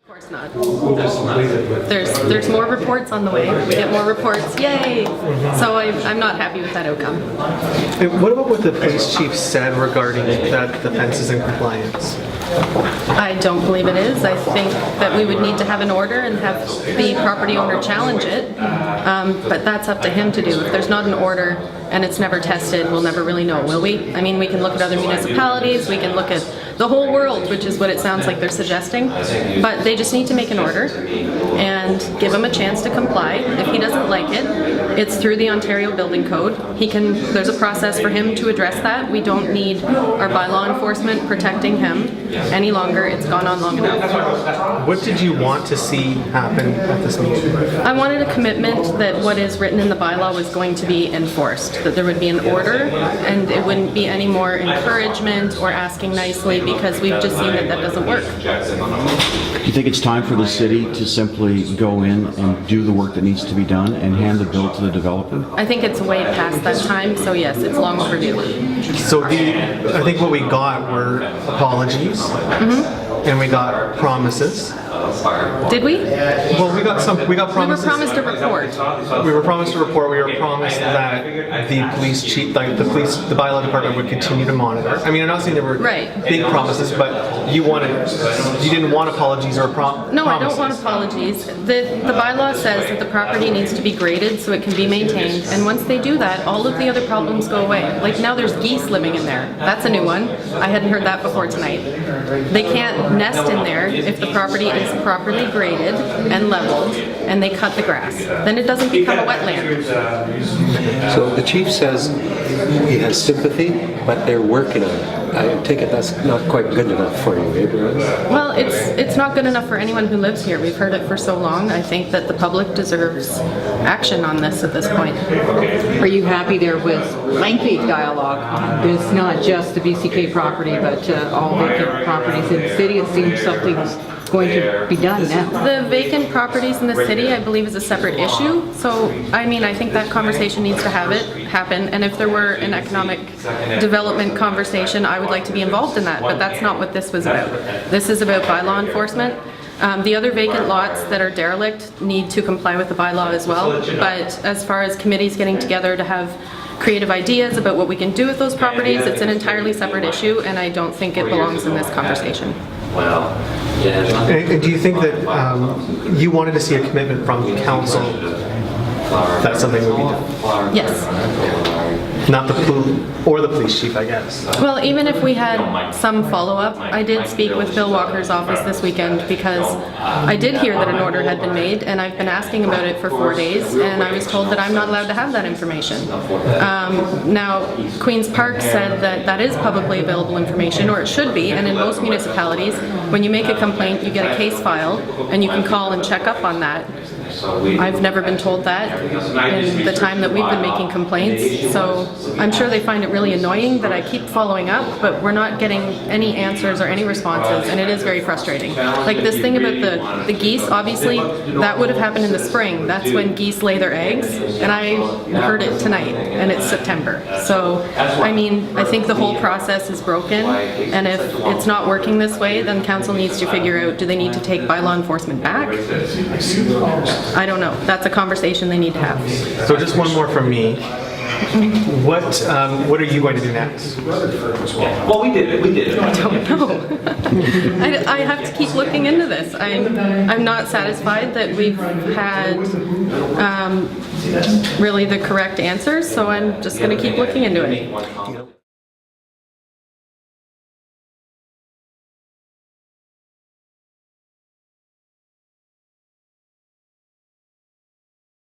Of course not. There's more reports on the way. We get more reports, yay! So I'm not happy with that outcome. And what about what the police chief said regarding that the fence is in compliance? I don't believe it is. I think that we would need to have an order and have the property owner challenge it, but that's up to him to do. If there's not an order and it's never tested, we'll never really know, will we? I mean, we can look at other municipalities, we can look at the whole world, which is what it sounds like they're suggesting, but they just need to make an order and give him a chance to comply. If he doesn't like it, it's through the Ontario Building Code. There's a process for him to address that. We don't need our bylaw enforcement protecting him any longer. It's gone on long enough. What did you want to see happen at this meeting? I wanted a commitment that what is written in the bylaw was going to be enforced, that there would be an order and it wouldn't be any more encouragement or asking nicely, because we've just seen that that doesn't work. Do you think it's time for the city to simply go in and do the work that needs to be done and hand the bill to the developer? I think it's way past that time, so yes, it's long overdue. So I think what we got were apologies, and we got promises. Did we? Well, we got promises. We were promised a report. We were promised a report. We were promised that the police chief, the bylaw department would continue to monitor. I mean, I'm not saying there were big promises, but you didn't want apologies or promises. No, I don't want apologies. The bylaw says that the property needs to be graded so it can be maintained, and once they do that, all of the other problems go away. Like now there's geese living in there. That's a new one. I hadn't heard that before tonight. They can't nest in there if the property is properly graded and leveled and they cut the grass. Then it doesn't become a wetland. So the chief says he has sympathy, but they're working on it. I take it that's not quite good enough for you, Gabriel? Well, it's not good enough for anyone who lives here. We've heard it for so long. I think that the public deserves action on this at this point. Are you happy there was lengthy dialogue on this, not just the BCK property, but all vacant properties in the city? It seems something's going to be done now. The vacant properties in the city, I believe, is a separate issue. So, I mean, I think that conversation needs to happen. And if there were an economic development conversation, I would like to be involved in that. But that's not what this was about. This is about bylaw enforcement. The other vacant lots that are derelict need to comply with the bylaw as well. But as far as committees getting together to have creative ideas about what we can do with those properties, it's an entirely separate issue, and I don't think it belongs in this conversation. And do you think that you wanted to see a commitment from council that something would be done? Yes. Not the police chief, I guess. Well, even if we had some follow-up, I did speak with Bill Walker's office this weekend because I did hear that an order had been made, and I've been asking about it for 4 days, and I was told that I'm not allowed to have that information. Now, Queen's Park said that that is publicly available information, or it should be, and in most municipalities, when you make a complaint, you get a case file, and you can call and check up on that. I've never been told that in the time that we've been making complaints, so I'm sure they find it really annoying that I keep following up, but we're not getting any answers or any responses, and it is very frustrating. Like this thing about the geese, obviously that would have happened in the spring. That's when geese lay their eggs, and I heard it tonight, and it's September. So, I mean, I think the whole process is broken, and if it's not working this way, then council needs to figure out, do they need to take bylaw enforcement back? I don't know. That's a conversation they need to have. So just one more from me. What are you going to do next? Well, we did it. I don't know. I have to keep looking into this. I'm not satisfied that we've had really the correct answers, so I'm just going to keep looking into it.